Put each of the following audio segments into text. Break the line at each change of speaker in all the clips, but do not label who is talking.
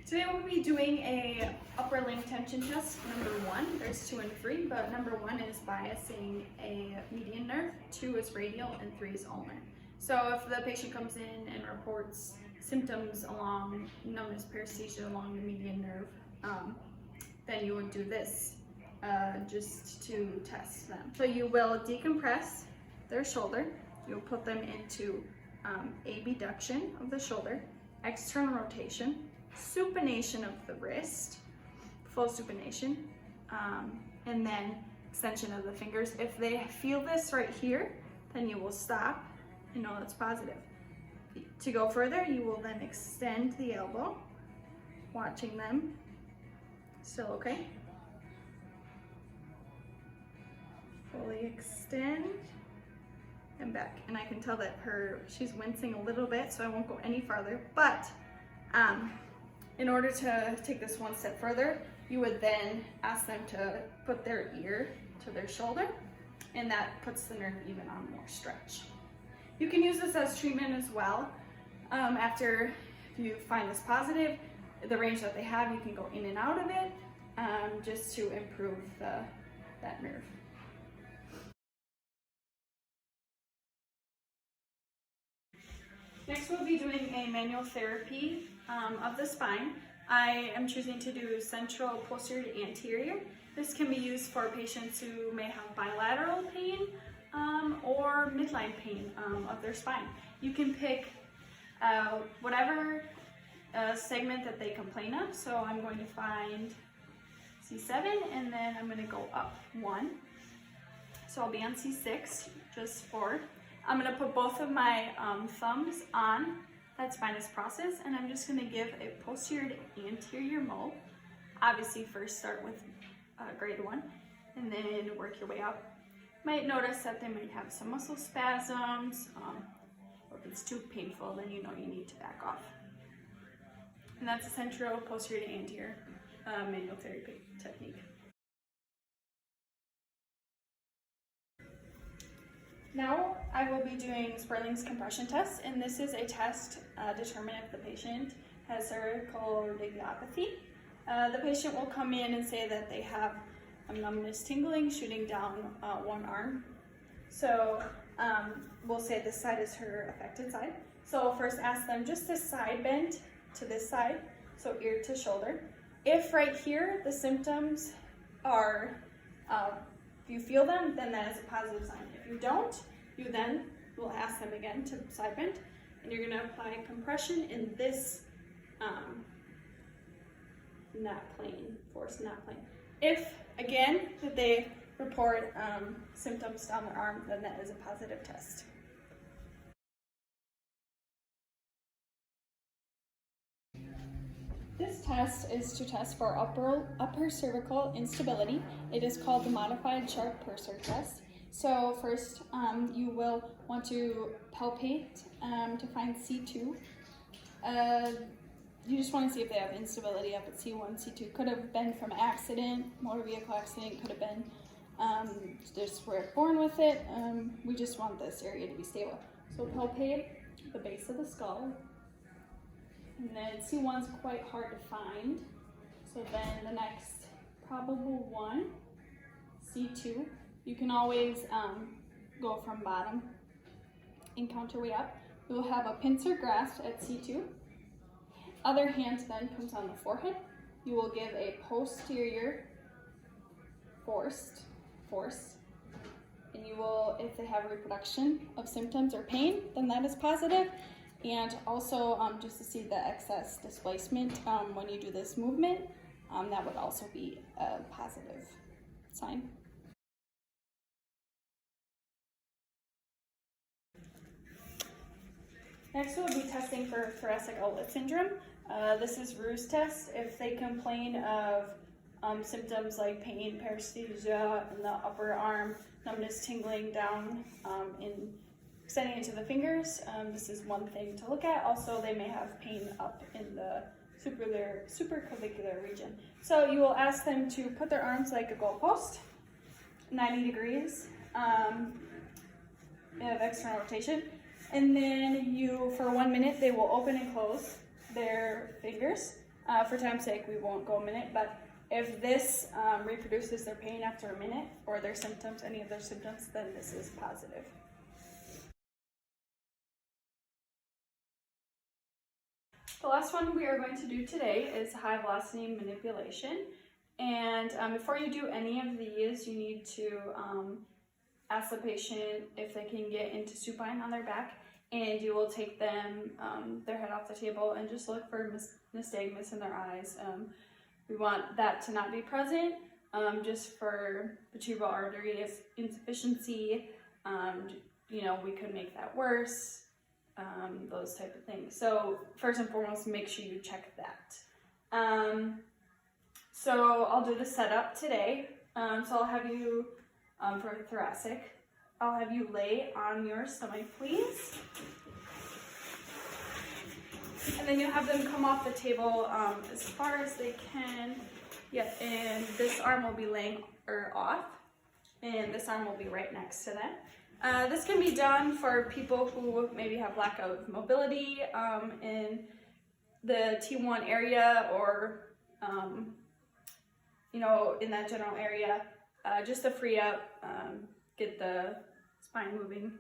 Today we'll be doing a upper limb tension test, number 1. There's 2 and 3, but number 1 is biasing a median nerve, 2 is radial, and 3 is ulnar. So if the patient comes in and reports symptoms along numbness, paresthesia along the median nerve, then you would do this just to test them. So you will decompress their shoulder. You'll put them into abduction of the shoulder, external rotation, supination of the wrist, full supination, and then extension of the fingers. If they feel this right here, then you will stop and know that's positive. To go further, you will then extend the elbow, watching them. Still okay? Fully extend and back. And I can tell that she's wincing a little bit, so I won't go any farther. But in order to take this one step further, you would then ask them to put their ear to their shoulder, and that puts the nerve even on more stretch. You can use this as treatment as well. After you find this positive, the range that they have, you can go in and out of it just to improve that nerve. Next we'll be doing a manual therapy of the spine. I am choosing to do central, posterior, to anterior. This can be used for patients who may have bilateral pain or midline pain of their spine. You can pick whatever segment that they complain of. So I'm going to find C7 and then I'm going to go up 1. So I'll be on C6 just forward. I'm going to put both of my thumbs on that spinous process, and I'm just going to give a posterior to anterior mold. Obviously first start with grade 1 and then work your way up. Might notice that they might have some muscle spasms, or if it's too painful, then you know you need to back off. And that's a central, posterior to anterior manual therapy technique. Now I will be doing Sperling's compression test, and this is a test to determine if the patient has cervical radiculopathy. The patient will come in and say that they have numbness, tingling, shooting down one arm. So we'll say this side is her affected side. So we'll first ask them just this side bend to this side, so ear to shoulder. If right here the symptoms are, if you feel them, then that is a positive sign. If you don't, you then will ask them again to side bend, and you're going to apply compression in this not plane, force not plane. If, again, that they report symptoms down their arm, then that is a positive test. This test is to test for upper cervical instability. It is called the modified sharp Purser test. So first, you will want to palpate to find C2. You just want to see if they have instability up at C1, C2. Could have been from accident, motor vehicle accident, could have been just were born with it. We just want this area to be stable. So palpate the base of the skull. And then C1's quite hard to find. So then the next probable one, C2. You can always go from bottom and count your way up. You will have a pincer grasp at C2. Other hand then comes on the forehead. You will give a posterior force. And you will, if they have reproduction of symptoms or pain, then that is positive. And also just to see the excess displacement when you do this movement, that would also be a positive sign. Next we'll be testing for thoracic outlet syndrome. This is Ruse test. If they complain of symptoms like pain, paresthesia in the upper arm, numbness, tingling down extending into the fingers, this is one thing to look at. Also, they may have pain up in the supraclavicular region. So you will ask them to put their arms like a goalpost, 90 degrees of external rotation. And then for 1 minute, they will open and close their fingers. For time's sake, we won't go a minute, but if this reproduces their pain after a minute or their symptoms, any of their symptoms, then this is positive. The last one we are going to do today is high velocity manipulation. And before you do any of these, you need to ask the patient if they can get into supine on their back, and you will take them their head off the table and just look for nystagmus in their eyes. We want that to not be present, just for vertebral artery insufficiency. You know, we could make that worse. Those type of things. So first and foremost, make sure you check that. So I'll do the setup today. So I'll have you, for thoracic, I'll have you lay on your stomach, please. And then you'll have them come off the table as far as they can. Yep, and this arm will be laying off, and this arm will be right next to them. This can be done for people who maybe have lack of mobility in the T1 area, or you know, in that general area, just to free up, get the spine moving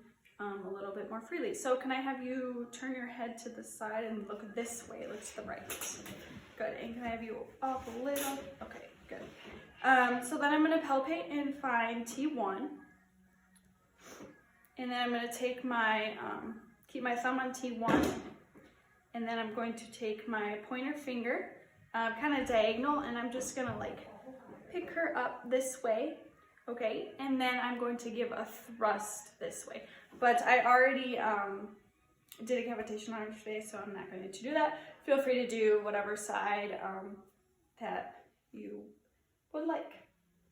a little bit more freely. So can I have you turn your head to the side and look this way, look to the right. Good, and can I have you up a little? Okay, good. So then I'm gonna palpate and find T1. And then I'm going to take my, keep my thumb on T1, and then I'm going to take my pointer finger, kind of diagonal, and I'm just going to like pick her up this way, okay? And then I'm going to give a thrust this way. But I already did a cavitation on her today, so I'm not going to do that. Feel free to do whatever side that you would like.